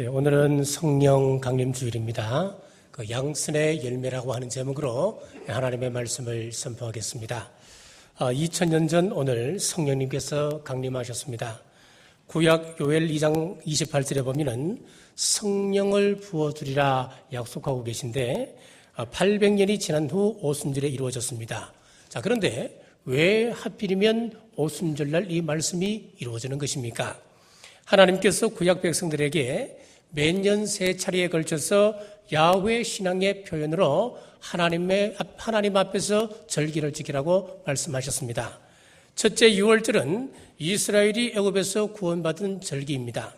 오늘은 성령 강림 주일입니다. 양선의 열매라고 하는 제목으로 하나님의 말씀을 선포하겠습니다. 2000년 전 오늘 성령님께서 강림하셨습니다. 구약 요엘 2장 28절에 보면은 성령을 부어주리라 약속하고 계신데 800년이 지난 후 오순절에 이루어졌습니다. 자, 그런데 왜 하필이면 오순절날 이 말씀이 이루어지는 것입니까? 하나님께서 구약 백성들에게 매년 세 차례에 걸쳐서 야훼 신앙의 표현으로 하나님 앞에서 절기를 지키라고 말씀하셨습니다. 첫째 6월절은 이스라엘이 애굽에서 구원받은 절기입니다.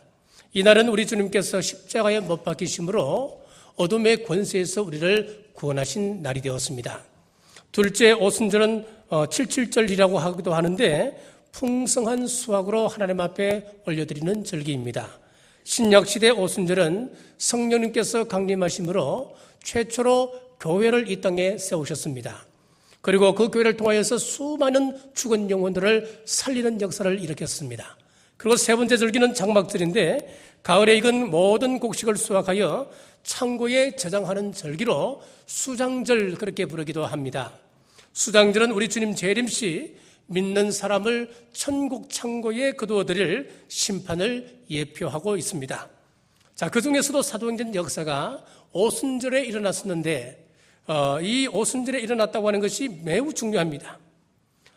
이날은 우리 주님께서 십자가에 못 박히심으로 어둠의 권세에서 우리를 구원하신 날이 되었습니다. 둘째 오순절은 칠칠절이라고 하기도 하는데 풍성한 수확으로 하나님 앞에 올려드리는 절기입니다. 신약시대 오순절은 성령님께서 강림하심으로 최초로 교회를 이 땅에 세우셨습니다. 그리고 그 교회를 통하여서 수많은 죽은 영혼들을 살리는 역사를 일으켰습니다. 그리고 세 번째 절기는 장막절인데 가을에 익은 모든 곡식을 수확하여 창고에 저장하는 절기로 수장절 그렇게 부르기도 합니다. 수장절은 우리 주님 재림시 믿는 사람을 천국 창고에 거두어들일 심판을 예표하고 있습니다. 자, 그 중에서도 사도행전 역사가 오순절에 일어났었는데 이 오순절에 일어났다고 하는 것이 매우 중요합니다.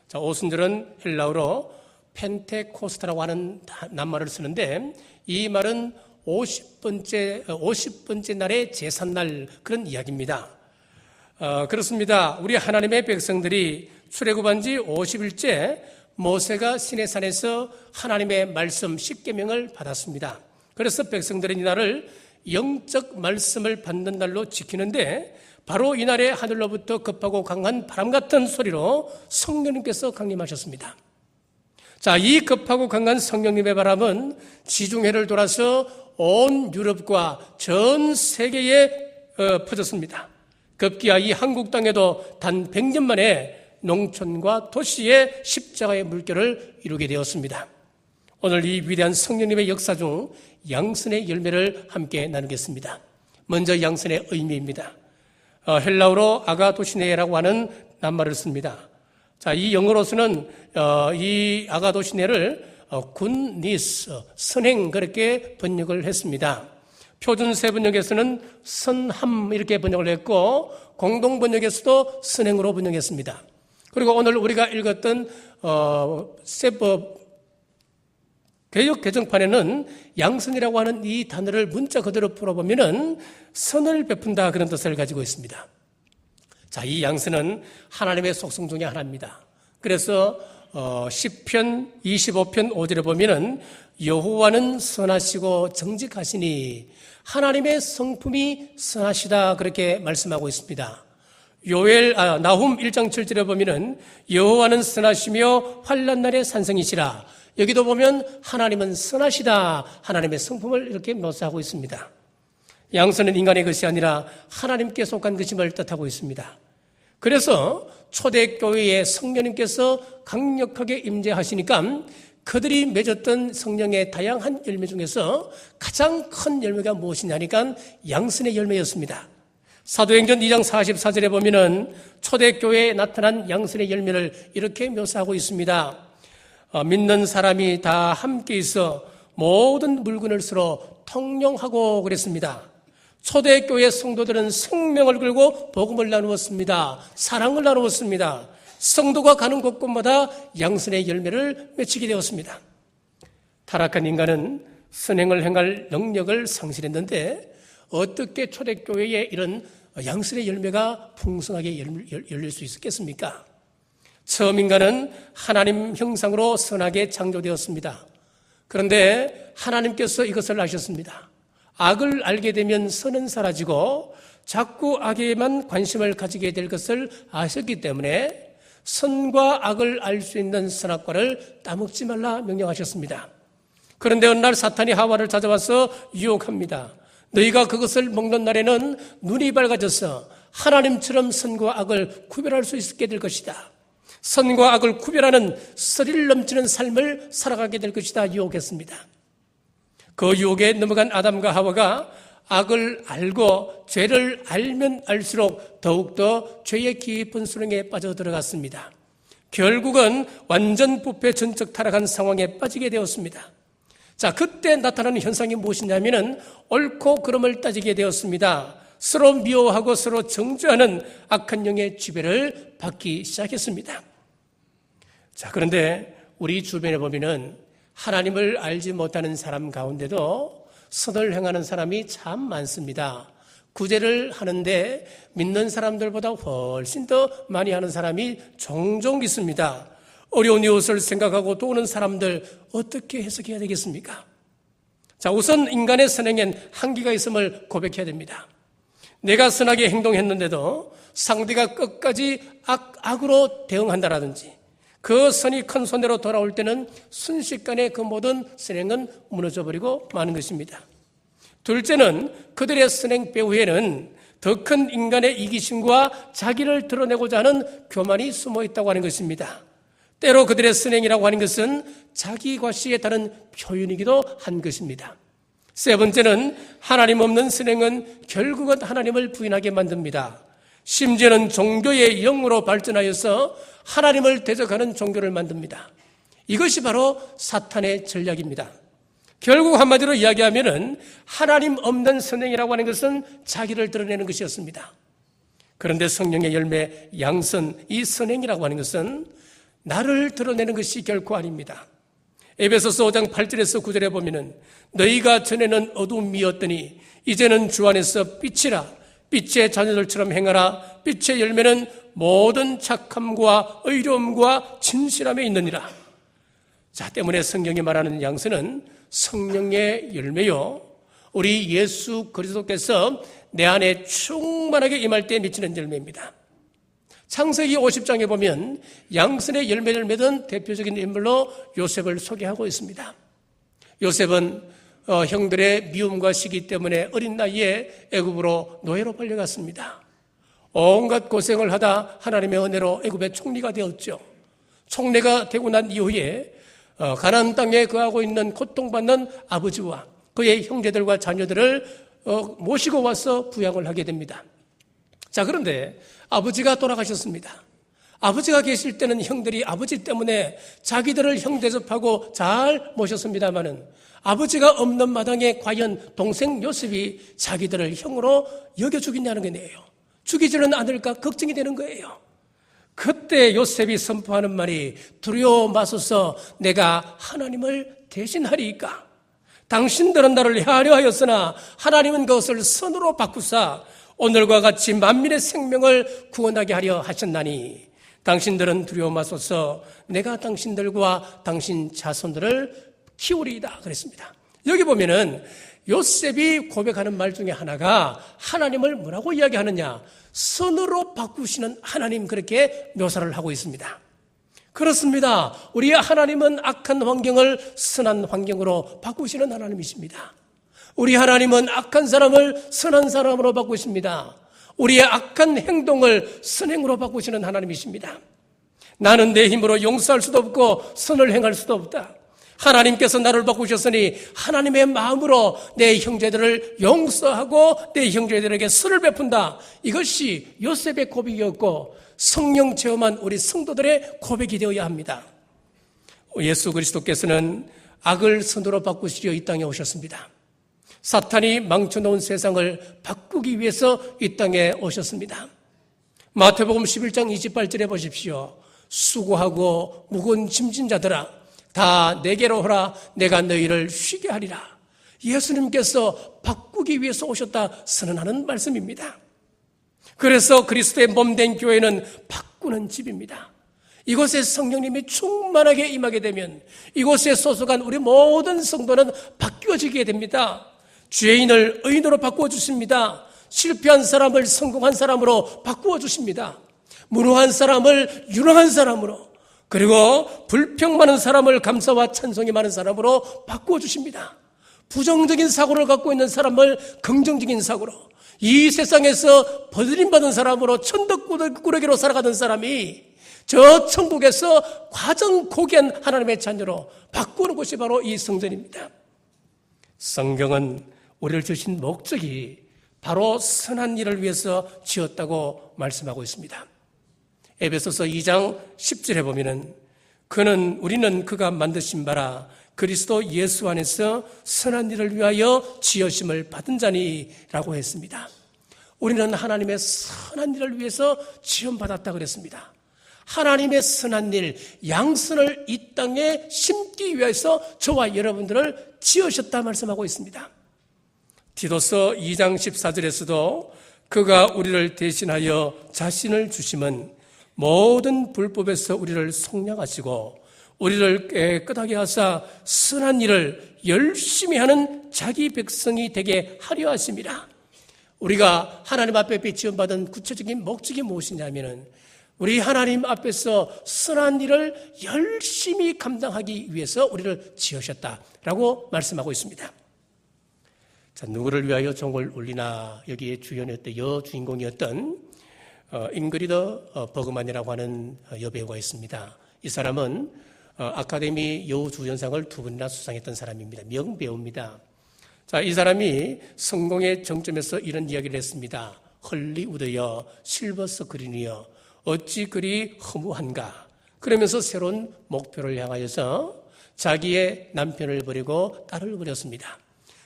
자, 오순절은 헬라어로 펜테코스타라고 하는 낱말을 쓰는데 이 말은 50번째 날의 제삿날 그런 이야기입니다. 그렇습니다. 우리 하나님의 백성들이 출애굽한 지 50일째 모세가 시내산에서 하나님의 말씀 10계명을 받았습니다. 그래서 백성들은 이날을 영적 말씀을 받는 날로 지키는데 바로 이날에 하늘로부터 급하고 강한 바람 같은 소리로 성령님께서 강림하셨습니다. 자, 이 급하고 강한 성령님의 바람은 지중해를 돌아서 온 유럽과 전 세계에 퍼졌습니다. 급기야 이 한국 땅에도 단 100년 만에 농촌과 도시의 십자가의 물결을 이루게 되었습니다. 오늘 이 위대한 성령님의 역사 중 양선의 열매를 함께 나누겠습니다. 먼저 양선의 의미입니다. 헬라어로 아가도시네라고 하는 낱말을 씁니다. 자, 이 영어로서는 이 아가도시네를 군니스, 선행 그렇게 번역을 했습니다. 표준 세번역에서는 선함 이렇게 번역을 했고 공동 번역에서도 선행으로 번역했습니다. 그리고 오늘 우리가 읽었던 개역 개정판에는 양선이라고 하는 이 단어를 문자 그대로 풀어보면은 선을 베푼다 그런 뜻을 가지고 있습니다. 자, 이 양선은 하나님의 속성 중에 하나입니다. 그래서 시편 25편 5절에 보면은 여호와는 선하시고 정직하시니 하나님의 성품이 선하시다 그렇게 말씀하고 있습니다. 나훔 1장 7절에 보면은 여호와는 선하시며 환난 날의 산성이시라. 여기도 보면 하나님은 선하시다. 하나님의 성품을 이렇게 묘사하고 있습니다. 양선은 인간의 것이 아니라 하나님께 속한 것임을 뜻하고 있습니다. 그래서 초대교회에 성령님께서 강력하게 임재하시니까 그들이 맺었던 성령의 다양한 열매 중에서 가장 큰 열매가 무엇이냐니까 양선의 열매였습니다. 사도행전 2장 44절에 보면은 초대교회에 나타난 양선의 열매를 이렇게 묘사하고 있습니다. 믿는 사람이 다 함께 있어 모든 물건을 서로 통용하고 그랬습니다. 초대교회 성도들은 생명을 걸고 복음을 나누었습니다. 사랑을 나누었습니다. 성도가 가는 곳곳마다 양선의 열매를 맺히게 되었습니다. 타락한 인간은 선행을 행할 능력을 상실했는데 어떻게 초대교회에 이런 양선의 열매가 풍성하게 열릴 수 있었겠습니까? 처음 인간은 하나님 형상으로 선하게 창조되었습니다. 그런데 하나님께서 이것을 아셨습니다. 악을 알게 되면 선은 사라지고 자꾸 악에만 관심을 가지게 될 것을 아셨기 때문에 선과 악을 알 수 있는 선악과를 따먹지 말라 명령하셨습니다. 그런데 어느 날 사탄이 하와를 찾아와서 유혹합니다. 너희가 그것을 먹는 날에는 눈이 밝아져서 하나님처럼 선과 악을 구별할 수 있게 될 것이다. 선과 악을 구별하는 스릴 넘치는 삶을 살아가게 될 것이다 유혹했습니다. 그 유혹에 넘어간 아담과 하와가 악을 알고 죄를 알면 알수록 더욱더 죄의 깊은 수렁에 빠져들어갔습니다. 결국은 완전 부패 전적 타락한 상황에 빠지게 되었습니다. 자, 그때 나타나는 현상이 무엇이냐면은 옳고 그름을 따지게 되었습니다. 서로 미워하고 서로 정죄하는 악한 영의 지배를 받기 시작했습니다. 자, 그런데 우리 주변에 보면은 하나님을 알지 못하는 사람 가운데도 선을 행하는 사람이 참 많습니다. 구제를 하는데 믿는 사람들보다 훨씬 더 많이 하는 사람이 종종 있습니다. 어려운 이웃을 생각하고 도우는 사람들 어떻게 해석해야 되겠습니까? 자, 우선 인간의 선행엔 한계가 있음을 고백해야 됩니다. 내가 선하게 행동했는데도 상대가 끝까지 악으로 대응한다라든지 그 선이 큰 손해로 돌아올 때는 순식간에 그 모든 선행은 무너져버리고 마는 것입니다. 둘째는 그들의 선행 배후에는 더 큰 인간의 이기심과 자기를 드러내고자 하는 교만이 숨어 있다고 하는 것입니다. 때로 그들의 선행이라고 하는 것은 자기 과시에 다른 표현이기도 한 것입니다. 세 번째는 하나님 없는 선행은 결국은 하나님을 부인하게 만듭니다. 심지어는 종교의 영으로 발전하여서 하나님을 대적하는 종교를 만듭니다. 이것이 바로 사탄의 전략입니다. 결국 한마디로 이야기하면은 하나님 없는 선행이라고 하는 것은 자기를 드러내는 것이었습니다. 그런데 성령의 열매 양선, 이 선행이라고 하는 것은 나를 드러내는 것이 결코 아닙니다. 에베소서 5장 8절에서 9절에 보면은 너희가 전에는 어둠이었더니 이제는 주 안에서 빛이라, 빛의 자녀들처럼 행하라. 빛의 열매는 모든 착함과 의로움과 진실함에 있느니라. 자, 때문에 성경이 말하는 양선은 성령의 열매요, 우리 예수 그리스도께서 내 안에 충만하게 임할 때 미치는 열매입니다. 창세기 50장에 보면 양선의 열매를 맺은 대표적인 인물로 요셉을 소개하고 있습니다. 요셉은 형들의 미움과 시기 때문에 어린 나이에 애굽으로 노예로 팔려갔습니다. 온갖 고생을 하다 하나님의 은혜로 애굽의 총리가 되었죠. 총리가 되고 난 이후에 가나안 땅에 거하고 있는 고통받는 아버지와 그의 형제들과 자녀들을 모시고 와서 부양을 하게 됩니다. 자, 그런데 아버지가 돌아가셨습니다. 아버지가 계실 때는 형들이 아버지 때문에 자기들을 형 대접하고 잘 모셨습니다마는 아버지가 없는 마당에 과연 동생 요셉이 자기들을 형으로 여겨주겠냐는 거네요. 죽이지는 않을까 걱정이 되는 거예요. 그때 요셉이 선포하는 말이 두려워 마소서 내가 하나님을 대신하리이까. 당신들은 나를 해하려 하였으나 하나님은 그것을 선으로 바꾸사 오늘과 같이 만민의 생명을 구원하게 하려 하셨나니 당신들은 두려워 마소서 내가 당신들과 당신 자손들을 키우리이다 그랬습니다. 여기 보면은 요셉이 고백하는 말 중에 하나가 하나님을 뭐라고 이야기하느냐, 선으로 바꾸시는 하나님, 그렇게 묘사를 하고 있습니다. 그렇습니다. 우리 하나님은 악한 환경을 선한 환경으로 바꾸시는 하나님이십니다. 우리 하나님은 악한 사람을 선한 사람으로 바꾸십니다. 우리의 악한 행동을 선행으로 바꾸시는 하나님이십니다. 나는 내 힘으로 용서할 수도 없고 선을 행할 수도 없다. 하나님께서 나를 바꾸셨으니 하나님의 마음으로 내 형제들을 용서하고 내 형제들에게 선을 베푼다. 이것이 요셉의 고백이었고 성령 체험한 우리 성도들의 고백이 되어야 합니다. 예수 그리스도께서는 악을 선으로 바꾸시려 이 땅에 오셨습니다. 사탄이 망쳐놓은 세상을 바꾸기 위해서 이 땅에 오셨습니다. 마태복음 11장 28절에 보십시오. 수고하고 무거운 짐진 자들아 다 내게로 오라. 내가 너희를 쉬게 하리라. 예수님께서 바꾸기 위해서 오셨다 선언하는 말씀입니다. 그래서 그리스도의 몸된 교회는 바꾸는 집입니다. 이곳에 성령님이 충만하게 임하게 되면 이곳에 소속한 우리 모든 성도는 바뀌어지게 됩니다. 죄인을 의인으로 바꾸어 주십니다. 실패한 사람을 성공한 사람으로 바꾸어 주십니다. 무능한 사람을 유능한 사람으로, 그리고 불평 많은 사람을 감사와 찬송이 많은 사람으로 바꾸어 주십니다. 부정적인 사고를 갖고 있는 사람을 긍정적인 사고로, 이 세상에서 버림받은 사람으로 천덕꾸러기로 살아가던 사람이 저 천국에서 가장 고귀한 하나님의 자녀로 바꾸는 것이 바로 이 성전입니다. 성경은 우리를 지으신 목적이 바로 선한 일을 위해서 지었다고 말씀하고 있습니다. 에베소서 2장 10절에 보면은 우리는 그가 만드신 바라 그리스도 예수 안에서 선한 일을 위하여 지으심을 받은 자니라고 했습니다. 우리는 하나님의 선한 일을 위해서 지음받았다 그랬습니다. 하나님의 선한 일, 양선을 이 땅에 심기 위해서 저와 여러분들을 지으셨다 말씀하고 있습니다. 디도서 2장 14절에서도 그가 우리를 대신하여 자신을 주심은 모든 불법에서 우리를 속량하시고 우리를 깨끗하게 하사 선한 일을 열심히 하는 자기 백성이 되게 하려 하심이라. 우리가 하나님 앞에 지음받은 구체적인 목적이 무엇이냐면은 우리 하나님 앞에서 선한 일을 열심히 감당하기 위해서 우리를 지으셨다라고 말씀하고 있습니다. 자, 누구를 위하여 종을 울리나 여기에 주연이었던 여주인공이었던 잉그리드 버그만이라고 하는 여배우가 있습니다. 이 사람은 아카데미 여우주연상을 2번이나 수상했던 사람입니다. 명배우입니다. 자, 이 사람이 성공의 정점에서 이런 이야기를 했습니다. 헐리우드여 실버 스크린이여 어찌 그리 허무한가. 그러면서 새로운 목표를 향하여서 자기의 남편을 버리고 딸을 버렸습니다.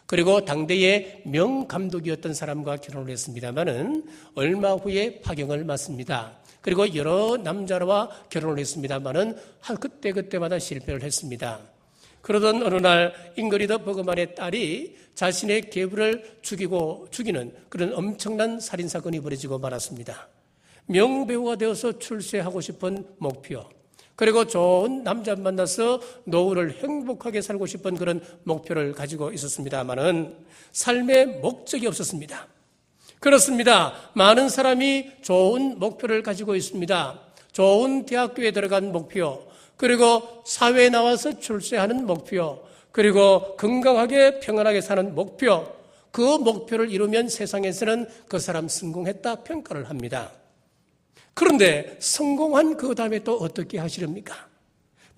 그리고 당대의 명감독이었던 사람과 결혼을 했습니다마는 얼마 후에 파경을 맞습니다. 그리고 여러 남자와 결혼을 했습니다마는 그때마다 실패를 했습니다. 그러던 어느 날 잉그리드 버그만의 딸이 자신의 계부를 죽이는 그런 엄청난 살인사건이 벌어지고 말았습니다. 명배우가 되어서 출세하고 싶은 목표, 그리고 좋은 남자 만나서 노후를 행복하게 살고 싶은 그런 목표를 가지고 있었습니다마는 삶의 목적이 없었습니다. 그렇습니다. 많은 사람이 좋은 목표를 가지고 있습니다. 좋은 대학교에 들어간 목표, 그리고 사회에 나와서 출세하는 목표, 그리고 건강하게 평안하게 사는 목표, 그 목표를 이루면 세상에서는 그 사람 성공했다 평가를 합니다. 그런데 성공한 그 다음에 또 어떻게 하시렵니까?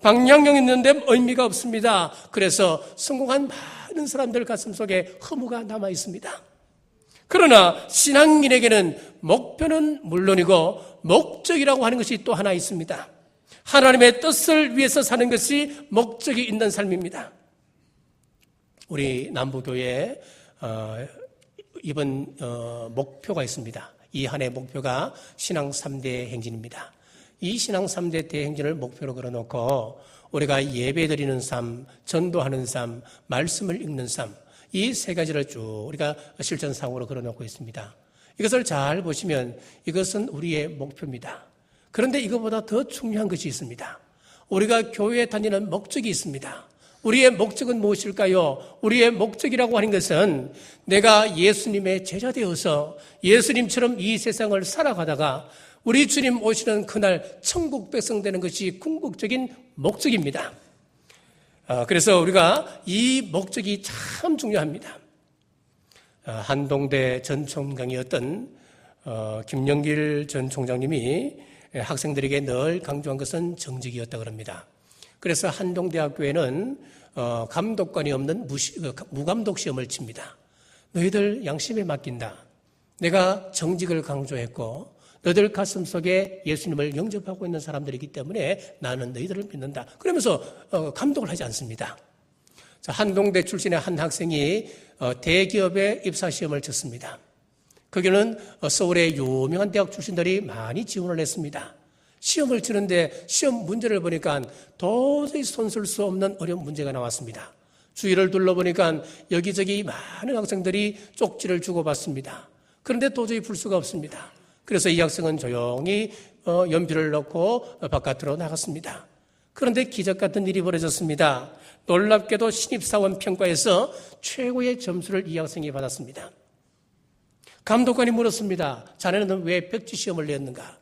방향이 있는데 의미가 없습니다. 그래서 성공한 많은 사람들 가슴 속에 허무가 남아 있습니다. 그러나 신앙인에게는 목표는 물론이고 목적이라고 하는 것이 또 하나 있습니다. 하나님의 뜻을 위해서 사는 것이 목적이 있는 삶입니다. 우리 남부교회에 이번 목표가 있습니다. 이 한 해 목표가 신앙 3대 행진입니다. 이 신앙 3대 대행진을 목표로 걸어놓고 우리가 예배드리는 삶, 전도하는 삶, 말씀을 읽는 삶, 이 세 가지를 쭉 우리가 실천상으로 걸어놓고 있습니다. 이것을 잘 보시면 이것은 우리의 목표입니다. 그런데 이것보다 더 중요한 것이 있습니다. 우리가 교회에 다니는 목적이 있습니다. 우리의 목적은 무엇일까요? 우리의 목적이라고 하는 것은 내가 예수님의 제자 되어서 예수님처럼 이 세상을 살아가다가 우리 주님 오시는 그날 천국 백성 되는 것이 궁극적인 목적입니다. 그래서 우리가 이 목적이 참 중요합니다. 한동대 전 총장이었던 김영길 전 총장님이 학생들에게 늘 강조한 것은 정직이었다고 합니다. 그래서 한동대학교에는 감독관이 없는 무감독 시험을 칩니다. 너희들 양심에 맡긴다. 내가 정직을 강조했고 너희들 가슴 속에 예수님을 영접하고 있는 사람들이기 때문에 나는 너희들을 믿는다. 그러면서 감독을 하지 않습니다. 자, 한동대 출신의 한 학생이 대기업에 입사시험을 쳤습니다. 거기는 서울의 유명한 대학 출신들이 많이 지원을 했습니다. 시험을 치는데 시험 문제를 보니까 도저히 손쓸 수 없는 어려운 문제가 나왔습니다. 주위를 둘러보니까 여기저기 많은 학생들이 쪽지를 주고받습니다. 그런데 도저히 풀 수가 없습니다. 그래서 이 학생은 조용히 연필을 넣고 바깥으로 나갔습니다. 그런데 기적 같은 일이 벌어졌습니다. 놀랍게도 신입사원 평가에서 최고의 점수를 이 학생이 받았습니다. 감독관이 물었습니다. 자네는 왜 백지시험을 냈는가?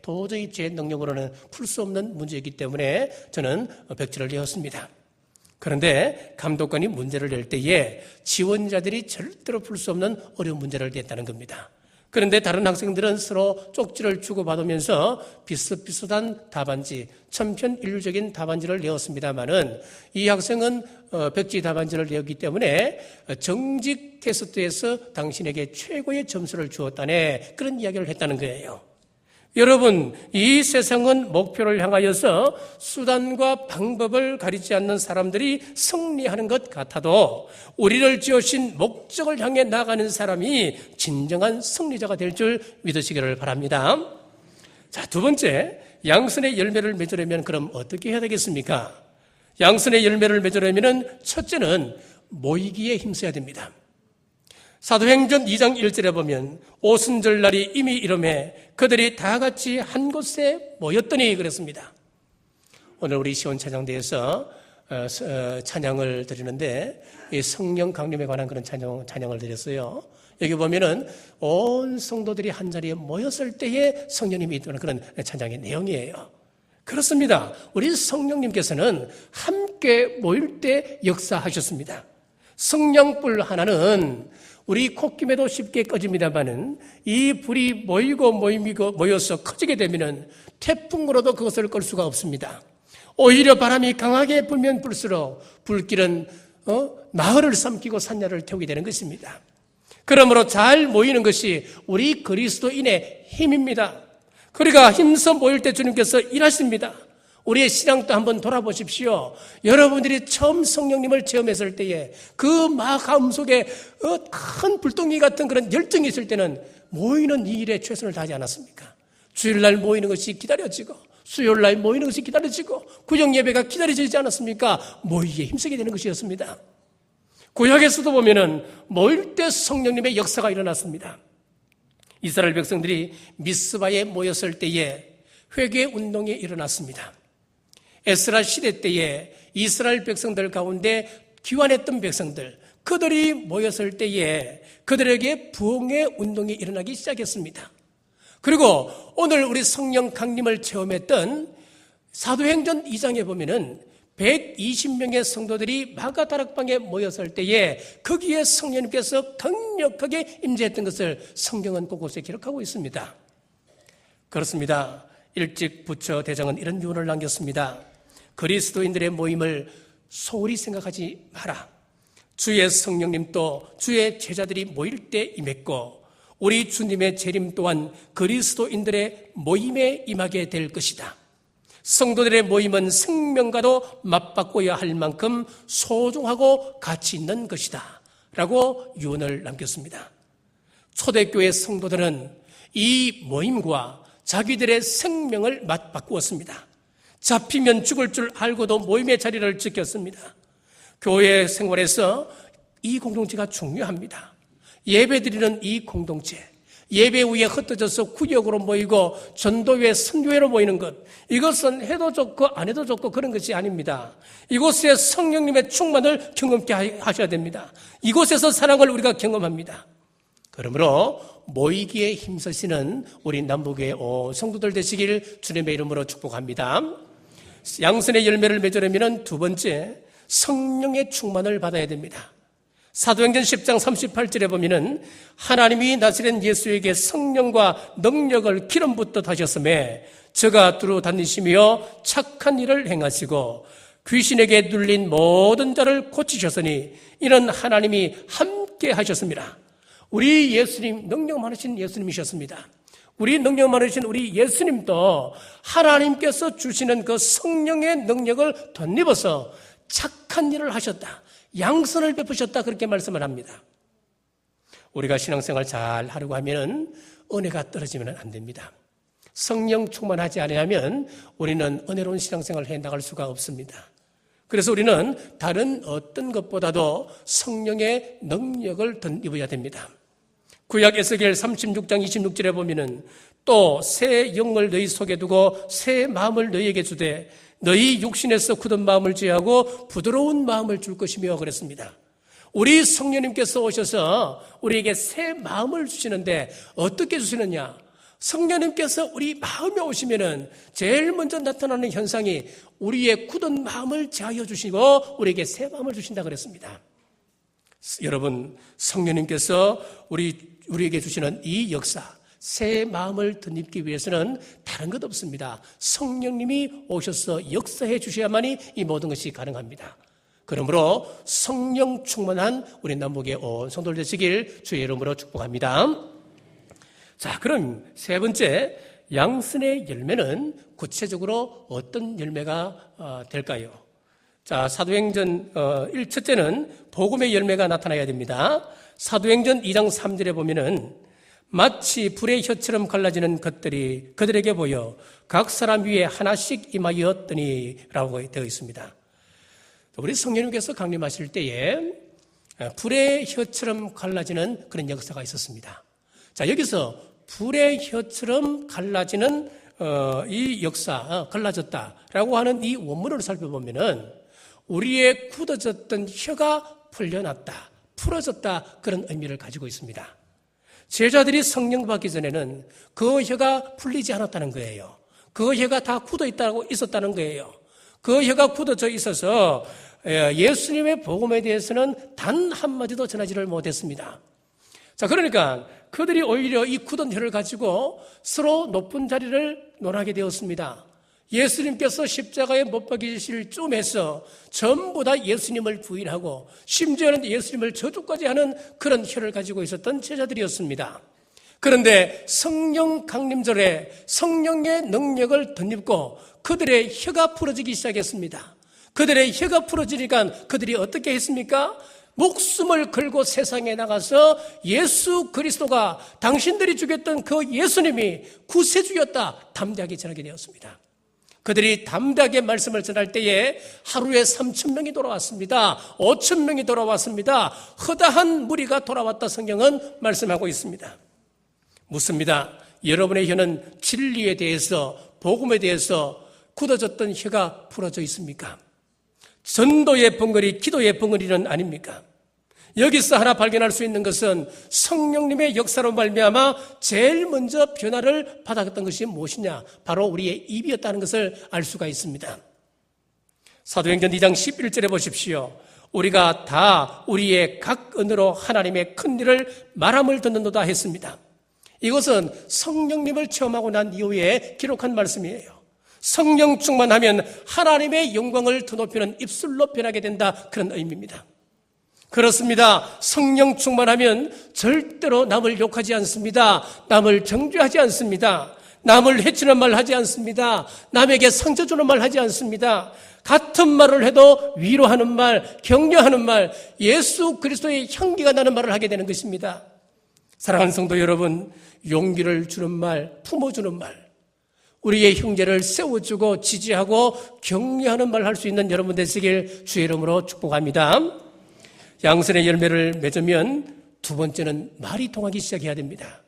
도저히 제 능력으로는 풀 수 없는 문제이기 때문에 저는 백지를 내었습니다. 그런데 감독관이 문제를 낼 때에 지원자들이 절대로 풀 수 없는 어려운 문제를 냈다는 겁니다. 그런데 다른 학생들은 서로 쪽지를 주고받으면서 비슷비슷한 답안지, 천편일률적인 답안지를 내었습니다마는 이 학생은 백지 답안지를 내었기 때문에 정직 테스트에서 당신에게 최고의 점수를 주었다네, 그런 이야기를 했다는 거예요. 여러분, 이 세상은 목표를 향하여서 수단과 방법을 가리지 않는 사람들이 승리하는 것 같아도 우리를 지으신 목적을 향해 나가는 사람이 진정한 승리자가 될 줄 믿으시기를 바랍니다. 자, 두 번째, 양선의 열매를 맺으려면 그럼 어떻게 해야 되겠습니까? 양선의 열매를 맺으려면 첫째는 모이기에 힘써야 됩니다. 사도행전 2장 1절에 보면 오순절날이 이미 이르매 그들이 다 같이 한 곳에 모였더니 그랬습니다. 오늘 우리 시온 찬양대에서 찬양을 드리는데 이 성령 강림에 관한 그런 찬양을 드렸어요. 여기 보면은 온 성도들이 한 자리에 모였을 때에 성령님이 있다는 그런 찬양의 내용이에요. 그렇습니다. 우리 성령님께서는 함께 모일 때 역사하셨습니다. 성냥불 하나는 우리 콧김에도 쉽게 꺼집니다마는 이 불이 모여서 커지게 되면은 태풍으로도 그것을 끌 수가 없습니다. 오히려 바람이 강하게 불면 불수록 불길은 나흘을 삼키고 산야를 태우게 되는 것입니다. 그러므로 잘 모이는 것이 우리 그리스도인의 힘입니다. 그러니까 힘써 모일 때 주님께서 일하십니다. 우리의 신앙도 한번 돌아보십시오. 여러분들이 처음 성령님을 체험했을 때에 그 마음 속에 큰 불덩이 같은 그런 열정이 있을 때는 모이는 이 일에 최선을 다하지 않았습니까? 주일날 모이는 것이 기다려지고 수요일날 모이는 것이 기다려지고 구정예배가 기다려지지 않았습니까? 모이기에 힘쓰게 되는 것이었습니다. 구약에서도 보면은 모일 때 성령님의 역사가 일어났습니다. 이스라엘 백성들이 미스바에 모였을 때에 회개 운동이 일어났습니다. 에스라 시대 때에 이스라엘 백성들 가운데 귀환했던 백성들, 그들이 모였을 때에 그들에게 부흥의 운동이 일어나기 시작했습니다. 그리고 오늘 우리 성령 강림을 체험했던 사도행전 2장에 보면은 120명의 성도들이 마가다락방에 모였을 때에 거기에 성령님께서 강력하게 임재했던 것을 성경은 곳곳에 기록하고 있습니다. 그렇습니다. 일찍 부처 대장은 이런 유언을 남겼습니다. 그리스도인들의 모임을 소홀히 생각하지 마라. 주의 성령님도 주의 제자들이 모일 때 임했고 우리 주님의 재림 또한 그리스도인들의 모임에 임하게 될 것이다. 성도들의 모임은 생명과도 맞바꿔야 할 만큼 소중하고 가치 있는 것이다 라고 유언을 남겼습니다. 초대교회 성도들은 이 모임과 자기들의 생명을 맞바꾸었습니다. 잡히면 죽을 줄 알고도 모임의 자리를 지켰습니다. 교회 생활에서 이 공동체가 중요합니다. 예배드리는 이 공동체, 예배 후에 흩어져서 구역으로 모이고 전도회, 선교회로 모이는 것, 이것은 해도 좋고 안 해도 좋고 그런 것이 아닙니다. 이곳에 성령님의 충만을 경험케 하셔야 됩니다. 이곳에서 사랑을 우리가 경험합니다. 그러므로 모이기에 힘쓰시는 우리 남북의 성도들 되시길 주님의 이름으로 축복합니다. 양선의 열매를 맺으려면 두 번째, 성령의 충만을 받아야 됩니다. 사도행전 10장 38절에 보면은 하나님이 나사렛 예수에게 성령과 능력을 기름 붓듯 하셨음에 저가 두루 다니시며 착한 일을 행하시고 귀신에게 눌린 모든 자를 고치셨으니 이는 하나님이 함께 하셨습니다. 우리 예수님, 능력 많으신 예수님이셨습니다. 우리 능력 많으신 우리 예수님도 하나님께서 주시는 그 성령의 능력을 덧입어서 착한 일을 하셨다. 양선을 베푸셨다. 그렇게 말씀을 합니다. 우리가 신앙생활 잘 하려고 하면 은혜가 떨어지면 안 됩니다. 성령 충만하지 않으면 우리는 은혜로운 신앙생활을 해나갈 수가 없습니다. 그래서 우리는 다른 어떤 것보다도 성령의 능력을 덧입어야 됩니다. 구약 에스겔 36장 26절에 보면은 또 새 영을 너희 속에 두고 새 마음을 너희에게 주되 너희 육신에서 굳은 마음을 제하고 부드러운 마음을 줄 것이며 그랬습니다. 우리 성령님께서 오셔서 우리에게 새 마음을 주시는데 어떻게 주시느냐? 성령님께서 우리 마음에 오시면은 제일 먼저 나타나는 현상이 우리의 굳은 마음을 제하여 주시고 우리에게 새 마음을 주신다 그랬습니다. 여러분, 성령님께서 우리에게 주시는 이 역사, 새 마음을 덧입기 위해서는 다른 것 없습니다. 성령님이 오셔서 역사해 주셔야만이 이 모든 것이 가능합니다. 그러므로 성령 충만한 우리 남북의 온 성도들 되시길 주의 이름으로 축복합니다. 자, 그럼 세 번째, 양선의 열매는 구체적으로 어떤 열매가 될까요? 자, 사도행전 1첫째는 복음의 열매가 나타나야 됩니다. 사도행전 2장 3절에 보면은 마치 불의 혀처럼 갈라지는 것들이 그들에게 보여 각 사람 위에 하나씩 임하였더니 라고 되어 있습니다. 우리 성령님께서 강림하실 때에 불의 혀처럼 갈라지는 그런 역사가 있었습니다. 자, 여기서 불의 혀처럼 갈라지는 이 역사, 갈라졌다라고 하는 이 원문을 살펴보면은 우리의 굳어졌던 혀가 풀려났다, 풀어졌다, 그런 의미를 가지고 있습니다. 제자들이 성령 받기 전에는 그 혀가 풀리지 않았다는 거예요. 그 혀가 다 굳어 있었다는 거예요. 그 혀가 굳어져 있어서 예수님의 복음에 대해서는 단 한마디도 전하지를 못했습니다. 자, 그러니까 그들이 오히려 이 굳은 혀를 가지고 서로 높은 자리를 논하게 되었습니다. 예수님께서 십자가에 못 박히실 쯤에서 전부 다 예수님을 부인하고 심지어는 예수님을 저주까지 하는 그런 혀를 가지고 있었던 제자들이었습니다. 그런데 성령 강림절에 성령의 능력을 덧입고 그들의 혀가 풀어지기 시작했습니다. 그들의 혀가 풀어지니까 그들이 어떻게 했습니까? 목숨을 걸고 세상에 나가서 예수 그리스도가 당신들이 죽였던 그 예수님이 구세주였다 담대하게 전하게 되었습니다. 그들이 담대하게 말씀을 전할 때에 하루에 3,000명이 돌아왔습니다. 5,000명이 돌아왔습니다. 허다한 무리가 돌아왔다 성경은 말씀하고 있습니다. 묻습니다. 여러분의 혀는 진리에 대해서, 복음에 대해서 굳어졌던 혀가 풀어져 있습니까? 전도의 벙어리, 기도의 벙어리는 아닙니까? 여기서 하나 발견할 수 있는 것은 성령님의 역사로 말미암아 제일 먼저 변화를 받았던 것이 무엇이냐? 바로 우리의 입이었다는 것을 알 수가 있습니다. 사도행전 2장 11절에 보십시오. 우리가 다 우리의 각 언어로 하나님의 큰 일을 말함을 듣는도다 했습니다. 이것은 성령님을 체험하고 난 이후에 기록한 말씀이에요. 성령 충만하면 하나님의 영광을 드높이는 입술로 변하게 된다, 그런 의미입니다. 그렇습니다. 성령 충만하면 절대로 남을 욕하지 않습니다. 남을 정죄하지 않습니다. 남을 해치는 말 하지 않습니다. 남에게 상처 주는 말 하지 않습니다. 같은 말을 해도 위로하는 말, 격려하는 말, 예수 그리스도의 향기가 나는 말을 하게 되는 것입니다. 사랑하는 성도 여러분, 용기를 주는 말, 품어주는 말, 우리의 형제를 세워주고 지지하고 격려하는 말 할 수 있는 여러분 되시길 주의 이름으로 축복합니다. 양선의 열매를 맺으면 두 번째는 말이 통하기 시작해야 됩니다.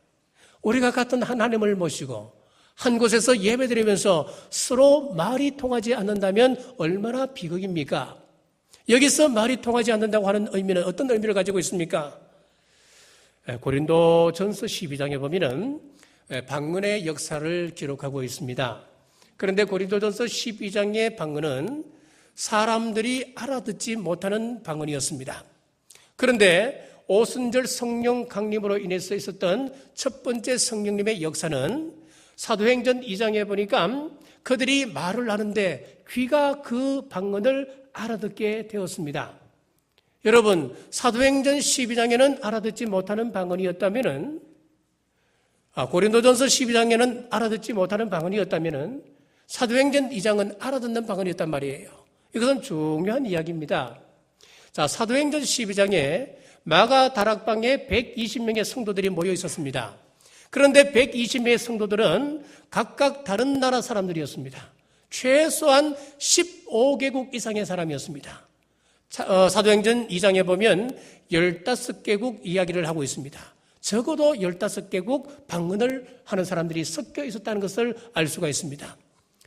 우리가 같은 하나님을 모시고 한 곳에서 예배드리면서 서로 말이 통하지 않는다면 얼마나 비극입니까? 여기서 말이 통하지 않는다고 하는 의미는 어떤 의미를 가지고 있습니까? 고린도전서 12장에 보면은 방언의 역사를 기록하고 있습니다. 그런데 고린도전서 12장의 방언은 사람들이 알아듣지 못하는 방언이었습니다. 그런데 오순절 성령 강림으로 인해서 있었던 첫 번째 성령님의 역사는 사도행전 2장에 보니까 그들이 말을 하는데 귀가 그 방언을 알아듣게 되었습니다. 여러분, 사도행전 12장에는 알아듣지 못하는 방언이었다면은, 고린도전서 12장에는 알아듣지 못하는 방언이었다면은 사도행전 2장은 알아듣는 방언이었단 말이에요. 이것은 중요한 이야기입니다. 자, 사도행전 12장에 마가 다락방에 120명의 성도들이 모여 있었습니다. 그런데 120명의 성도들은 각각 다른 나라 사람들이었습니다. 최소한 15개국 이상의 사람이었습니다. 사도행전 2장에 보면 15개국 이야기를 하고 있습니다. 적어도 15개국 방언을 하는 사람들이 섞여 있었다는 것을 알 수가 있습니다.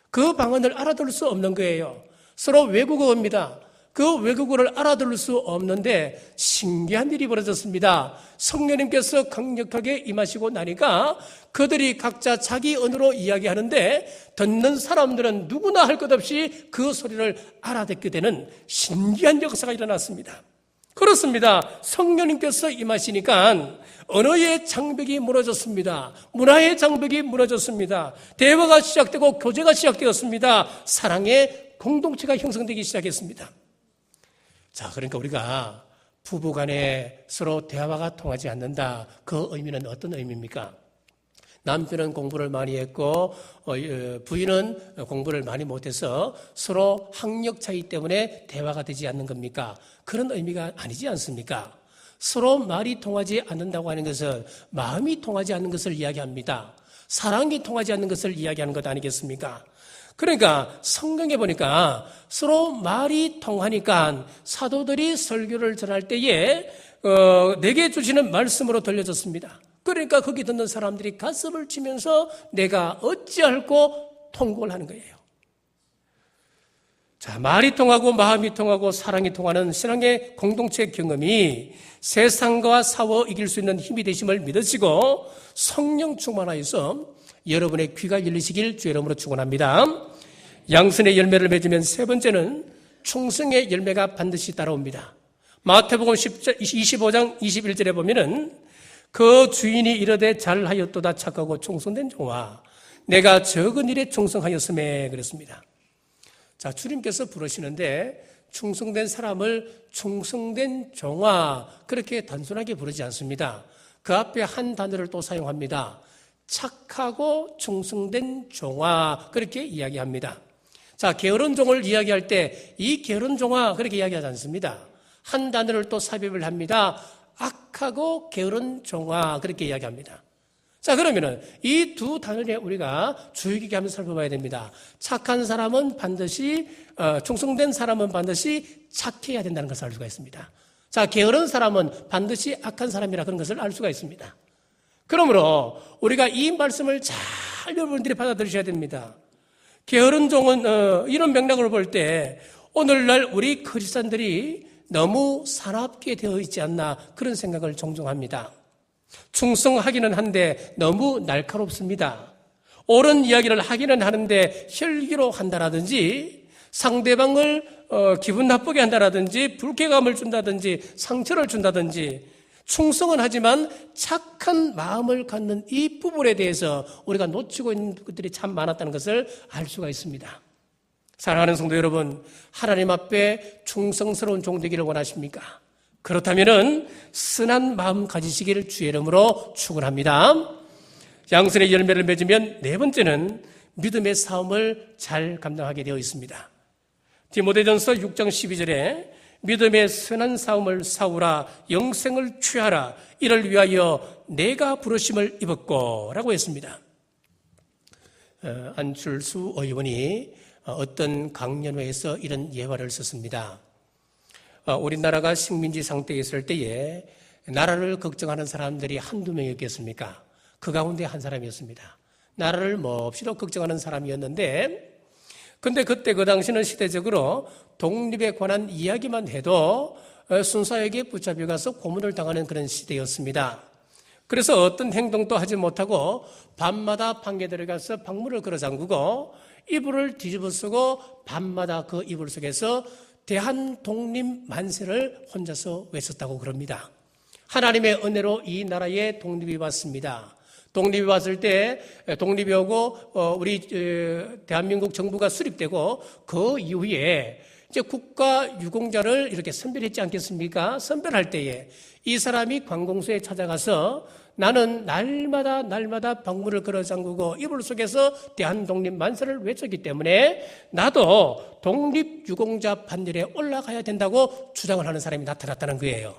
그 방언을 알아들을 수 없는 거예요. 서로 외국어입니다. 그 외국어를 알아들을 수 없는데 신기한 일이 벌어졌습니다. 성령님께서 강력하게 임하시고 나니까 그들이 각자 자기 언어로 이야기하는데 듣는 사람들은 누구나 할 것 없이 그 소리를 알아듣게 되는 신기한 역사가 일어났습니다. 그렇습니다. 성령님께서 임하시니까 언어의 장벽이 무너졌습니다. 문화의 장벽이 무너졌습니다. 대화가 시작되고 교제가 시작되었습니다. 사랑의 공동체가 형성되기 시작했습니다. 자, 그러니까 우리가 부부간에 서로 대화가 통하지 않는다. 그 의미는 어떤 의미입니까? 남편은 공부를 많이 했고 부인은 공부를 많이 못해서 서로 학력 차이 때문에 대화가 되지 않는 겁니까? 그런 의미가 아니지 않습니까? 서로 말이 통하지 않는다고 하는 것은 마음이 통하지 않는 것을 이야기합니다. 사랑이 통하지 않는 것을 이야기하는 것 아니겠습니까? 그러니까 성경에 보니까 서로 말이 통하니까 사도들이 설교를 전할 때에 내게 주시는 말씀으로 들려졌습니다. 그러니까 거기 듣는 사람들이 가슴을 치면서 내가 어찌할꼬 통곡을 하는 거예요. 자, 말이 통하고 마음이 통하고 사랑이 통하는 신앙의 공동체 경험이 세상과 싸워 이길 수 있는 힘이 되심을 믿으시고 성령 충만하여서 여러분의 귀가 열리시길 주의 이름으로 축원합니다. 양선의 열매를 맺으면 세 번째는 충성의 열매가 반드시 따라옵니다. 마태복음 25장 21절에 보면은 그 주인이 이르되 잘하였도다 착하고 충성된 종아 내가 적은 일에 충성하였음에 그랬습니다. 자, 주님께서 부르시는데 충성된 사람을 충성된 종아 그렇게 단순하게 부르지 않습니다. 그 앞에 한 단어를 또 사용합니다. 착하고 충성된 종아 그렇게 이야기합니다. 자, 게으른 종을 이야기할 때 이 게으른 종아 그렇게 이야기하지 않습니다. 한 단어를 또 삽입을 합니다. 악하고 게으른 종아 그렇게 이야기합니다. 자, 그러면은 이 두 단어를 우리가 주의 깊게 한번 살펴봐야 됩니다. 착한 사람은 반드시 충성된 사람은 반드시 착해야 된다는 것을 알 수가 있습니다. 자, 게으른 사람은 반드시 악한 사람이라 그런 것을 알 수가 있습니다. 그러므로 우리가 이 말씀을 잘 여러분들이 받아들이셔야 됩니다. 게으른 종은 이런 맥락을 볼 때 오늘날 우리 크리스찬들이 너무 사납게 되어 있지 않나 그런 생각을 종종 합니다. 충성하기는 한데 너무 날카롭습니다. 옳은 이야기를 하기는 하는데 혈기로 한다라든지 상대방을 기분 나쁘게 한다라든지 불쾌감을 준다든지 상처를 준다든지 충성은 하지만 착한 마음을 갖는 이 부분에 대해서 우리가 놓치고 있는 것들이 참 많았다는 것을 알 수가 있습니다. 사랑하는 성도 여러분, 하나님 앞에 충성스러운 종 되기를 원하십니까? 그렇다면은 선한 마음 가지시기를 주의 이름으로 축원합니다. 양선의 열매를 맺으면 네 번째는 믿음의 싸움을 잘 감당하게 되어 있습니다. 디모데전서 6장 12절에 믿음의 선한 싸움을 싸우라 영생을 취하라 이를 위하여 내가 부르심을 입었고 라고 했습니다. 안철수 의원이 어떤 강연회에서 이런 예화를 썼습니다. 우리나라가 식민지 상태에 있을 때에 나라를 걱정하는 사람들이 한두 명이었겠습니까? 그 가운데 한 사람이었습니다. 나라를 몹시도 걱정하는 사람이었는데 근데 그때 그 당시는 시대적으로 독립에 관한 이야기만 해도 순사에게 붙잡혀가서 고문을 당하는 그런 시대였습니다. 그래서 어떤 행동도 하지 못하고 밤마다 방에 들어가서 방문을 걸어 잠그고 이불을 뒤집어 쓰고 밤마다 그 이불 속에서 대한독립 만세를 혼자서 외쳤다고 그럽니다. 하나님의 은혜로 이 나라에 독립이 왔습니다. 독립이 왔을 때 독립이 오고 우리 대한민국 정부가 수립되고 그 이후에 이제 국가 유공자를 이렇게 선별했지 않겠습니까? 선별할 때에 이 사람이 관공서에 찾아가서 나는 날마다 방문을 걸어 잠그고 이불 속에서 대한독립 만세를 외쳤기 때문에 나도 독립유공자 판결에 올라가야 된다고 주장을 하는 사람이 나타났다는 거예요.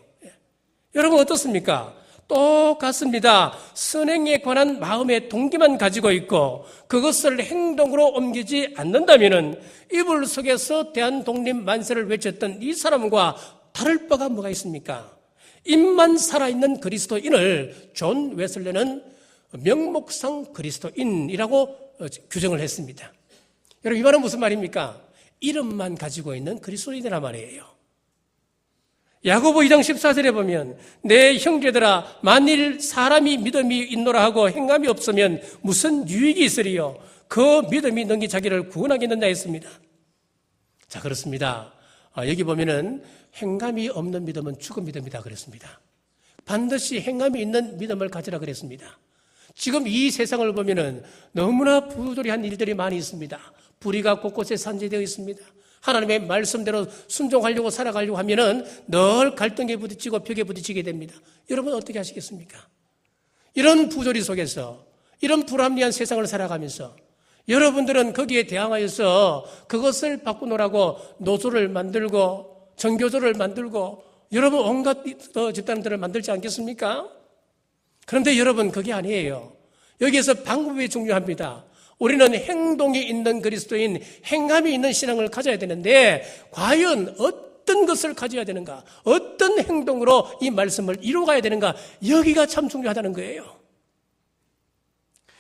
여러분 어떻습니까? 똑같습니다. 선행에 관한 마음의 동기만 가지고 있고 그것을 행동으로 옮기지 않는다면 이불 속에서 대한독립 만세를 외쳤던 이 사람과 다를 바가 뭐가 있습니까? 입만 살아있는 그리스도인을 존 웨슬레는 명목상 그리스도인이라고 규정을 했습니다. 여러분 이 말은 무슨 말입니까? 이름만 가지고 있는 그리스도인이란 말이에요. 야고보 2장 14절에 보면 내 형제들아 만일 사람이 믿음이 있노라 하고 행함이 없으면 무슨 유익이 있으리요? 그 믿음이 능히 자기를 구원하겠느냐 했습니다. 자 그렇습니다. 여기 보면은 행감이 없는 믿음은 죽은 믿음이다 그랬습니다. 반드시 행감이 있는 믿음을 가지라 그랬습니다. 지금 이 세상을 보면은 너무나 부조리한 일들이 많이 있습니다. 불의가 곳곳에 산재되어 있습니다. 하나님의 말씀대로 순종하려고 살아가려고 하면은 늘 갈등에 부딪히고 벽에 부딪히게 됩니다. 여러분 어떻게 하시겠습니까? 이런 부조리 속에서 이런 불합리한 세상을 살아가면서 여러분들은 거기에 대항하여서 그것을 바꾸노라고 노조를 만들고 정교조를 만들고 여러분 온갖 집단들을 만들지 않겠습니까? 그런데 여러분 그게 아니에요. 여기에서 방법이 중요합니다. 우리는 행동이 있는 그리스도인, 행함이 있는 신앙을 가져야 되는데 과연 어떤 것을 가져야 되는가? 어떤 행동으로 이 말씀을 이루어가야 되는가? 여기가 참 중요하다는 거예요.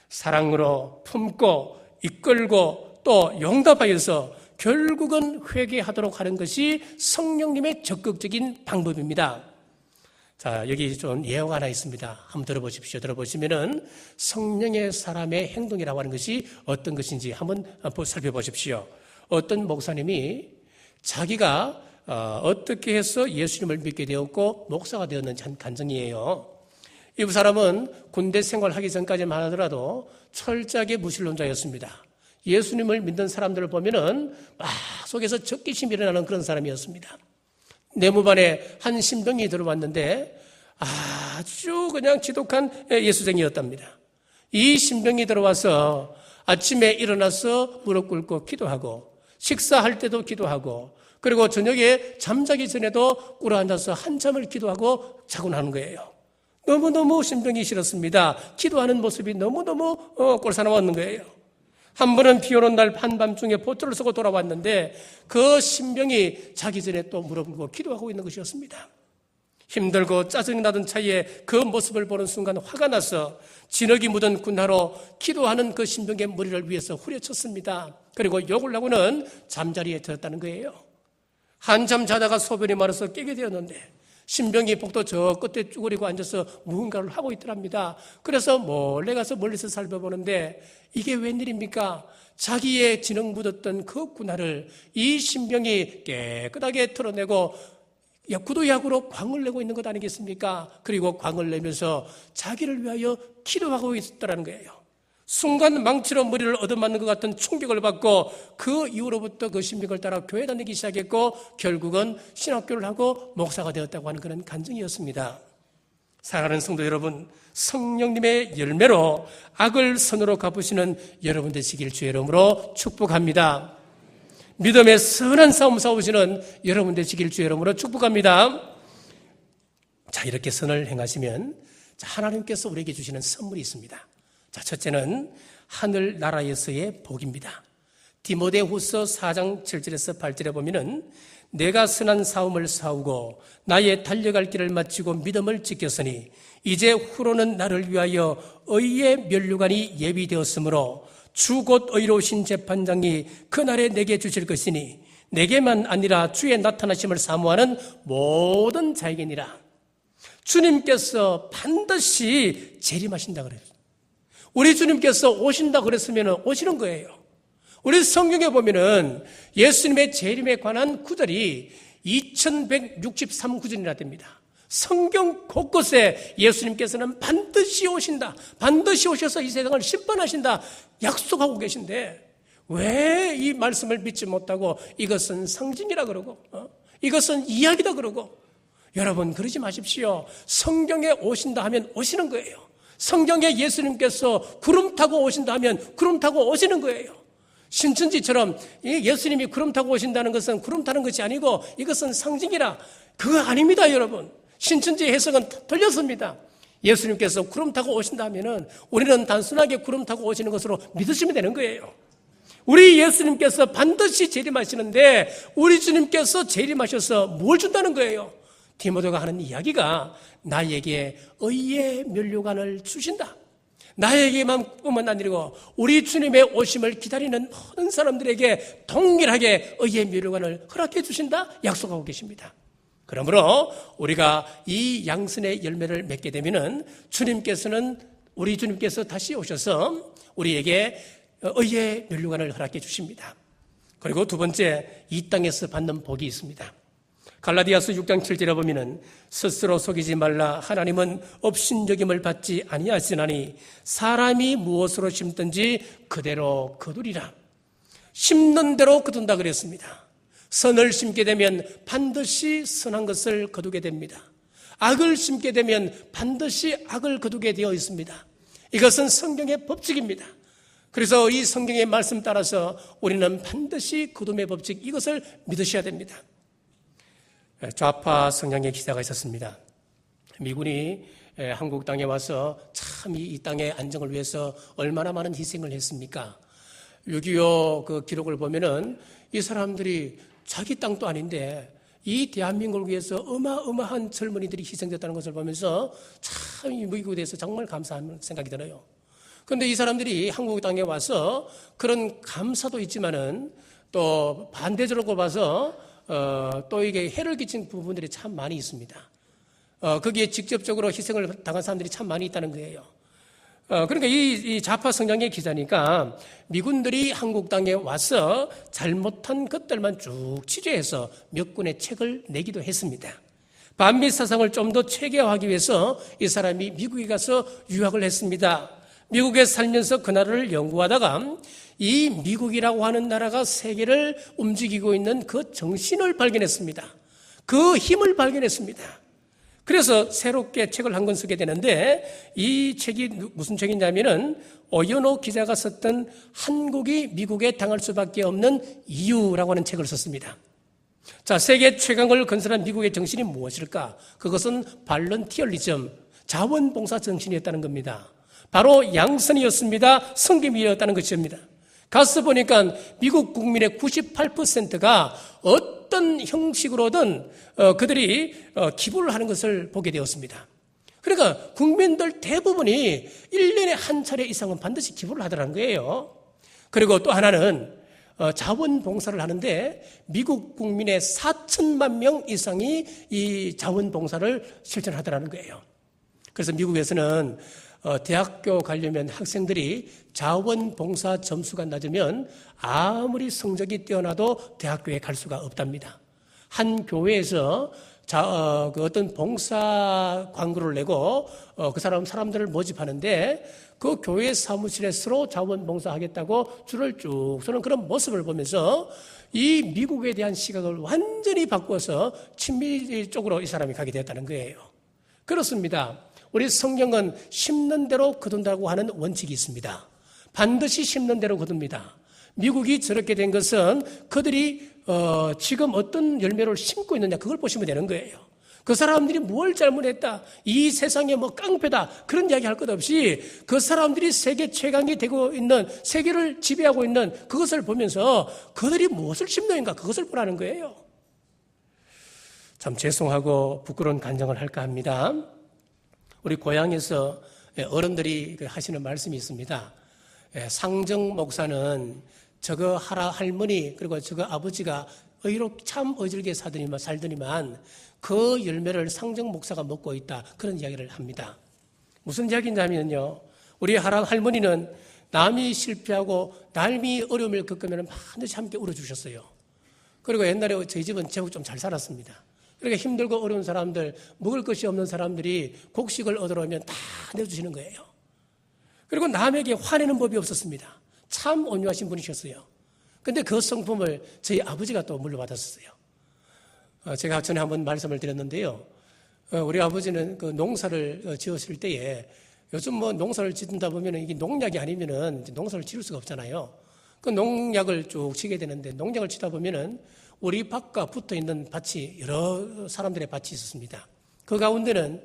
사랑으로 품고 이끌고 또 용답하여서 결국은 회개하도록 하는 것이 성령님의 적극적인 방법입니다. 자, 여기 좀 예화가 하나 있습니다. 한번 들어보십시오. 들어보시면은 성령의 사람의 행동이라고 하는 것이 어떤 것인지 한번 살펴보십시오. 어떤 목사님이 자기가 어떻게 해서 예수님을 믿게 되었고 목사가 되었는지 한 간증이에요. 이 사람은 군대 생활하기 전까지만 하더라도 철저하게 무신론자였습니다. 예수님을 믿는 사람들을 보면은 속에서 적개심이 일어나는 그런 사람이었습니다. 내무반에 한 신병이 들어왔는데 아주 그냥 지독한 예수쟁이였답니다. 이 신병이 들어와서 아침에 일어나서 무릎 꿇고 기도하고 식사할 때도 기도하고 그리고 저녁에 잠자기 전에도 꿇어 앉아서 한참을 기도하고 자곤 하는 거예요. 너무너무 신병이 싫었습니다. 기도하는 모습이 너무너무 꼴사나웠는 거예요. 한 번은 비 오는 날 한밤중에 보트를 쓰고 돌아왔는데 그 신병이 자기 전에 또 무릎 꿇고 기도하고 있는 것이었습니다. 힘들고 짜증이 나던 차에 그 모습을 보는 순간 화가 나서 진흙이 묻은 군화로 기도하는 그 신병의 머리를 위해서 후려쳤습니다. 그리고 욕을 하고는 잠자리에 들었다는 거예요. 한참 자다가 소변이 마려서 깨게 되었는데 신병이 복도 저 끝에 쭈그리고 앉아서 무언가를 하고 있더랍니다. 그래서 몰래 가서 멀리서 살펴보는데 이게 웬일입니까? 자기의 진흙 묻었던 그 군화를 이 신병이 깨끗하게 털어내고 구도약으로 광을 내고 있는 것 아니겠습니까? 그리고 광을 내면서 자기를 위하여 기도하고 있었다는 거예요. 순간 망치로 머리를 얻어맞는 것 같은 충격을 받고 그 이후로부터 그 신병을 따라 교회 다니기 시작했고 결국은 신학교를 하고 목사가 되었다고 하는 그런 간증이었습니다. 사랑하는 성도 여러분, 성령님의 열매로 악을 선으로 갚으시는 여러분 되시길 주의 이름으로 축복합니다. 믿음의 선한 싸움 싸우시는 여러분 되시길 주의 이름으로 축복합니다. 자, 이렇게 선을 행하시면 하나님께서 우리에게 주시는 선물이 있습니다. 자, 첫째는 하늘나라에서의 복입니다. 디모데후서 4장 7절에서 8절에 보면은 내가 선한 싸움을 싸우고 나의 달려갈 길을 마치고 믿음을 지켰으니 이제 후로는 나를 위하여 의의 면류관이 예비되었으므로 주 곧 의로우신 재판장이 그날에 내게 주실 것이니 내게만 아니라 주의 나타나심을 사모하는 모든 자에게니라. 주님께서 반드시 재림하신다 그래요. 우리 주님께서 오신다 그랬으면 오시는 거예요. 우리 성경에 보면은 예수님의 재림에 관한 구절이 2163구절이나 됩니다. 성경 곳곳에 예수님께서는 반드시 오신다, 반드시 오셔서 이 세상을 심판하신다 약속하고 계신데 왜 이 말씀을 믿지 못하고 이것은 상징이라 그러고 이것은 이야기다 그러고 여러분 그러지 마십시오. 성경에 오신다 하면 오시는 거예요. 성경에 예수님께서 구름 타고 오신다 하면 구름 타고 오시는 거예요. 신천지처럼 예수님이 구름 타고 오신다는 것은 구름 타는 것이 아니고 이것은 상징이라 그거 아닙니다, 여러분. 신천지 해석은 틀렸습니다. 예수님께서 구름 타고 오신다 하면은 우리는 단순하게 구름 타고 오시는 것으로 믿으시면 되는 거예요. 우리 예수님께서 반드시 재림하시는데 우리 주님께서 재림하셔서 뭘 준다는 거예요? 디모데가 하는 이야기가 나에게 의의 면류관을 주신다. 나에게만 뿐만 아니고 우리 주님의 오심을 기다리는 모든 사람들에게 동일하게 의의 면류관을 허락해 주신다 약속하고 계십니다. 그러므로 우리가 이 양선의 열매를 맺게 되면은 우리 주님께서 다시 오셔서 우리에게 의의 면류관을 허락해 주십니다. 그리고 두 번째, 이 땅에서 받는 복이 있습니다. 갈라디아서 6장 7절에 보면은 스스로 속이지 말라. 하나님은 업신여김을 받지 아니하시나니 사람이 무엇으로 심든지 그대로 거두리라. 심는 대로 거둔다 그랬습니다. 선을 심게 되면 반드시 선한 것을 거두게 됩니다. 악을 심게 되면 반드시 악을 거두게 되어 있습니다. 이것은 성경의 법칙입니다. 그래서 이 성경의 말씀 따라서 우리는 반드시 거둠의 법칙, 이것을 믿으셔야 됩니다. 좌파 성향의 기자가 있었습니다. 미군이 한국 땅에 와서 참 이 땅의 안정을 위해서 얼마나 많은 희생을 했습니까? 6.25 그 기록을 보면은 이 사람들이 자기 땅도 아닌데 이 대한민국을 위해서 어마어마한 젊은이들이 희생됐다는 것을 보면서 참 이 미국에 대해서 정말 감사한 생각이 들어요. 그런데 이 사람들이 한국 땅에 와서 그런 감사도 있지만은 또 반대적으로 봐서 또 이게 해를 끼친 부분들이 참 많이 있습니다. 거기에 직접적으로 희생을 당한 사람들이 참 많이 있다는 거예요. 그러니까 이 좌파 성향의 기자니까 미군들이 한국 땅에 와서 잘못한 것들만 쭉 취재해서 몇 권의 책을 내기도 했습니다. 반미 사상을 좀 더 체계화하기 위해서 이 사람이 미국에 가서 유학을 했습니다. 미국에 살면서 그 나라를 연구하다가 이 미국이라고 하는 나라가 세계를 움직이고 있는 그 정신을 발견했습니다. 그 힘을 발견했습니다. 그래서 새롭게 책을 한 권 쓰게 되는데 이 책이 무슨 책이냐면은 오연호 기자가 썼던 한국이 미국에 당할 수밖에 없는 이유라고 하는 책을 썼습니다. 자, 세계 최강을 건설한 미국의 정신이 무엇일까? 그것은 발런티얼리즘, 자원봉사 정신이었다는 겁니다. 바로 양선이었습니다. 성김이었다는 것입니다. 가서 보니까 미국 국민의 98%가 어떤 형식으로든 그들이 기부를 하는 것을 보게 되었습니다. 그러니까 국민들 대부분이 1년에 한 차례 이상은 반드시 기부를 하더라는 거예요. 그리고 또 하나는 자원봉사를 하는데 미국 국민의 4천만 명 이상이 이 자원봉사를 실천하더라는 거예요. 그래서 미국에서는 대학교 가려면 학생들이 자원봉사 점수가 낮으면 아무리 성적이 뛰어나도 대학교에 갈 수가 없답니다. 한 교회에서 그 어떤 봉사 광고를 내고 그 사람들을 모집하는데 그 교회 사무실에 서로 자원봉사 하겠다고 줄을 쭉 서는 그런 모습을 보면서 이 미국에 대한 시각을 완전히 바꿔서 친미 쪽으로 이 사람이 가게 되었다는 거예요. 그렇습니다. 우리 성경은 심는 대로 거둔다고 하는 원칙이 있습니다. 반드시 심는 대로 거둡니다. 미국이 저렇게 된 것은 그들이 지금 어떤 열매를 심고 있느냐 그걸 보시면 되는 거예요. 그 사람들이 뭘 잘못했다, 이 세상에 뭐 깡패다 그런 이야기 할 것 없이 그 사람들이 세계 최강이 되고 있는, 세계를 지배하고 있는 그것을 보면서 그들이 무엇을 심는가 그것을 보라는 거예요. 참 죄송하고 부끄러운 간증을 할까 합니다. 우리 고향에서 어른들이 하시는 말씀이 있습니다. 상정 목사는 저거 할머니 그리고 저거 아버지가 참 어질게 살더니만 그 열매를 상정 목사가 먹고 있다, 그런 이야기를 합니다. 무슨 이야기냐면요, 우리 할머니는 남이 실패하고 남이 어려움을 겪으면 반드시 함께 울어주셨어요. 그리고 옛날에 저희 집은 제법 좀 잘 살았습니다. 그러니까 힘들고 어려운 사람들, 먹을 것이 없는 사람들이 곡식을 얻으러 오면 다 내주시는 거예요. 그리고 남에게 화내는 법이 없었습니다. 참 온유하신 분이셨어요. 근데 그 성품을 저희 아버지가 또 물려받았었어요. 제가 전에 한번 말씀을 드렸는데요. 우리 아버지는 그 농사를 지었을 때에 요즘 뭐 농사를 짓는다 보면 이게 농약이 아니면은 농사를 지을 수가 없잖아요. 그 농약을 쭉 치게 되는데 농약을 치다 보면은 우리 밭과 붙어 있는 밭이 여러 사람들의 밭이 있었습니다. 그 가운데는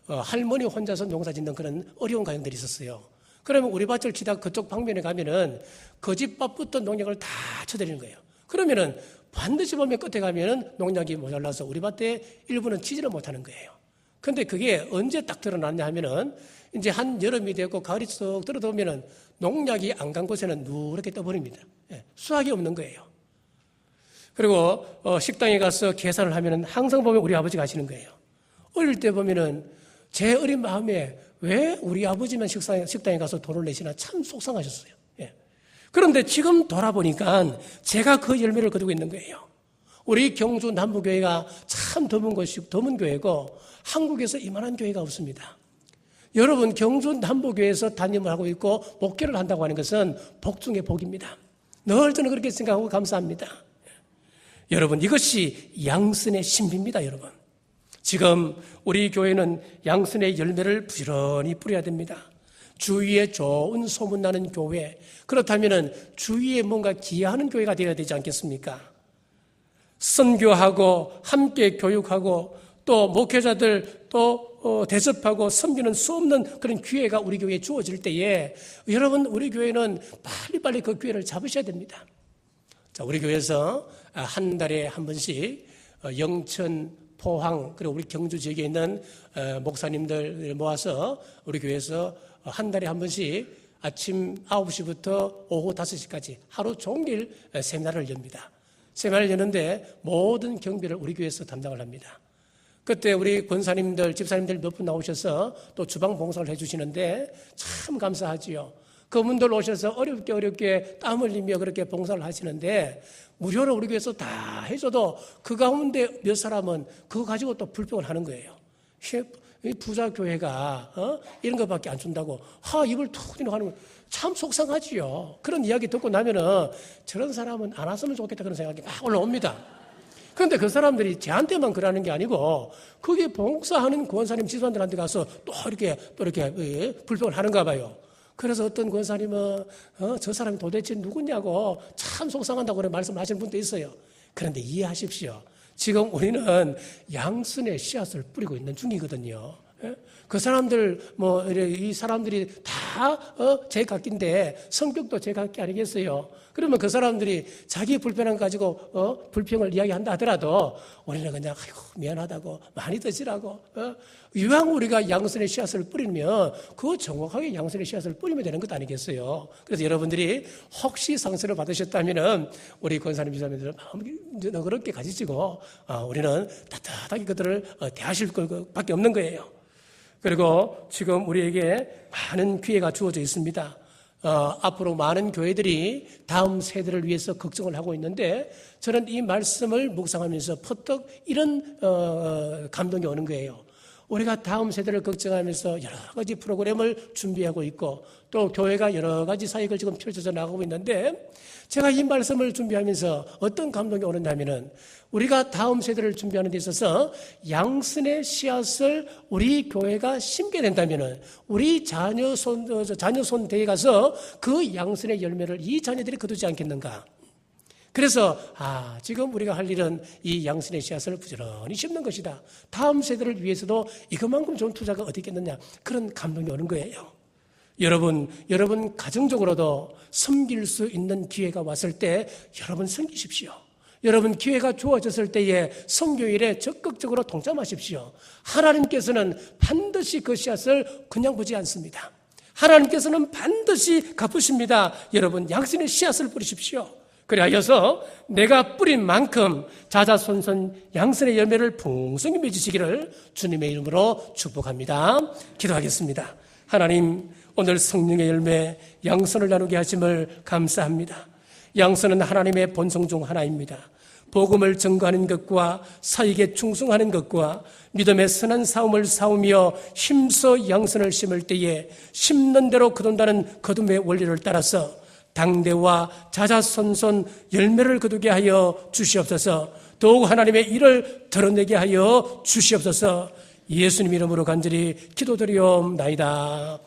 할머니 혼자서 농사 짓는 그런 어려운 가정들이 있었어요. 그러면 우리 밭을 치다 그쪽 방면에 가면은 그 집 밭부터 농약을 다 쳐드리는 거예요. 그러면은 반드시 보면 끝에 가면은 농약이 모자라서 우리 밭에 일부는 치지를 못하는 거예요. 근데 그게 언제 딱 드러났냐 하면은 이제 한 여름이 되고 가을이 쏙 들어오면은 농약이 안 간 곳에는 누렇게 떠버립니다. 수확이 없는 거예요. 그리고 식당에 가서 계산을 하면은 항상 보면 우리 아버지가 하시는 거예요. 어릴 때 보면은 제 어린 마음에 왜 우리 아버지만 식당에 가서 돈을 내시나 참 속상하셨어요. 그런데 지금 돌아보니까 제가 그 열매를 거두고 있는 거예요. 우리 경주 남부교회가 참 드문 교회고 한국에서 이만한 교회가 없습니다. 여러분, 경주 남부교회에서 담임을 하고 있고 목회를 한다고 하는 것은 복 중의 복입니다. 늘 저는 그렇게 생각하고 감사합니다. 여러분, 이것이 양선의 신비입니다. 여러분, 지금 우리 교회는 양선의 열매를 부지런히 뿌려야 됩니다. 주위에 좋은 소문나는 교회, 그렇다면 주위에 뭔가 기여하는 교회가 되어야 되지 않겠습니까? 선교하고 함께 교육하고 또 목회자들 또 대접하고 섬기는 수 없는 그런 기회가 우리 교회에 주어질 때에 여러분, 우리 교회는 빨리빨리 그 기회를 잡으셔야 됩니다. 자, 우리 교회에서 한 달에 한 번씩 영천, 포항, 그리고 우리 경주 지역에 있는 목사님들 모아서 우리 교회에서 한 달에 한 번씩 아침 9시부터 오후 5시까지 하루 종일 세미나를 엽니다. 세미나를 여는데 모든 경비를 우리 교회에서 담당을 합니다. 그때 우리 권사님들, 집사님들 몇 분 나오셔서 또 주방 봉사를 해주시는데 참 감사하지요. 그분들 오셔서 어렵게 땀 흘리며 그렇게 봉사를 하시는데 무료로 우리 교회에서 다 해줘도 그 가운데 몇 사람은 그거 가지고 또 불평을 하는 거예요. 이 부자 교회가 이런 것밖에 안 준다고 입을 툭 튀는 하는 거 참 속상하지요. 그런 이야기 듣고 나면은 저런 사람은 안 왔으면 좋겠다 그런 생각이 막 올라옵니다. 그런데 그 사람들이 저한테만 그러는 게 아니고 거기에 봉사하는 권사님 지도자들한테 가서 또 이렇게 불평을 하는가 봐요. 그래서 어떤 권사님은 저 사람이 도대체 누구냐고 참 속상한다고 그런 말씀을 하시는 분도 있어요. 그런데 이해하십시오. 지금 우리는 양선의 씨앗을 뿌리고 있는 중이거든요. 그 사람들 이 사람들이 다 제 각기인데 성격도 제 각기 아니겠어요? 그러면 그 사람들이 자기 불편함 가지고 불평을 이야기한다 하더라도 우리는 그냥 아이고 미안하다고 많이 드시라고 이왕 우리가 양선의 씨앗을 뿌리면 그 정확하게 양선의 씨앗을 뿌리면 되는 것 아니겠어요? 그래서 여러분들이 혹시 상처를 받으셨다면 우리 권사님 지사님들 마음이 그렇게 가지시고 우리는 따뜻하게 그들을 대하실 것밖에 없는 거예요. 그리고 지금 우리에게 많은 기회가 주어져 있습니다. 앞으로 많은 교회들이 다음 세대를 위해서 걱정을 하고 있는데 저는 이 말씀을 묵상하면서 퍼뜩 이런 감동이 오는 거예요. 우리가 다음 세대를 걱정하면서 여러 가지 프로그램을 준비하고 있고 또 교회가 여러 가지 사역을 지금 펼쳐져 나가고 있는데 제가 이 말씀을 준비하면서 어떤 감동이 오느냐면은 우리가 다음 세대를 준비하는 데 있어서 양선의 씨앗을 우리 교회가 심게 된다면은 우리 자녀 손대에 가서 그 양선의 열매를 이 자녀들이 거두지 않겠는가? 그래서 지금 우리가 할 일은 이 양선의 씨앗을 부지런히 심는 것이다. 다음 세대를 위해서도 이것만큼 좋은 투자가 어디 있겠느냐? 그런 감동이 오는 거예요. 여러분 가정적으로도 섬길 수 있는 기회가 왔을 때 여러분 섬기십시오. 여러분 기회가 주어졌을 때에 선교일에 적극적으로 동참하십시오. 하나님께서는 반드시 그 씨앗을 그냥 보지 않습니다. 하나님께서는 반드시 갚으십니다. 여러분 양선의 씨앗을 뿌리십시오. 그리하여서 내가 뿌린 만큼 자자손손 양선의 열매를 풍성히 맺으시기를 주님의 이름으로 축복합니다. 기도하겠습니다. 하나님, 오늘 성령의 열매 양선을 나누게 하심을 감사합니다. 양선은 하나님의 본성 중 하나입니다. 복음을 증거하는 것과 사역에 충성하는 것과 믿음의 선한 싸움을 싸우며 힘써 양선을 심을 때에 심는 대로 거둔다는 거둠의 원리를 따라서 당대와 자자손손 열매를 거두게 하여 주시옵소서. 더욱 하나님의 일을 드러내게 하여 주시옵소서. 예수님 이름으로 간절히 기도드리옵나이다.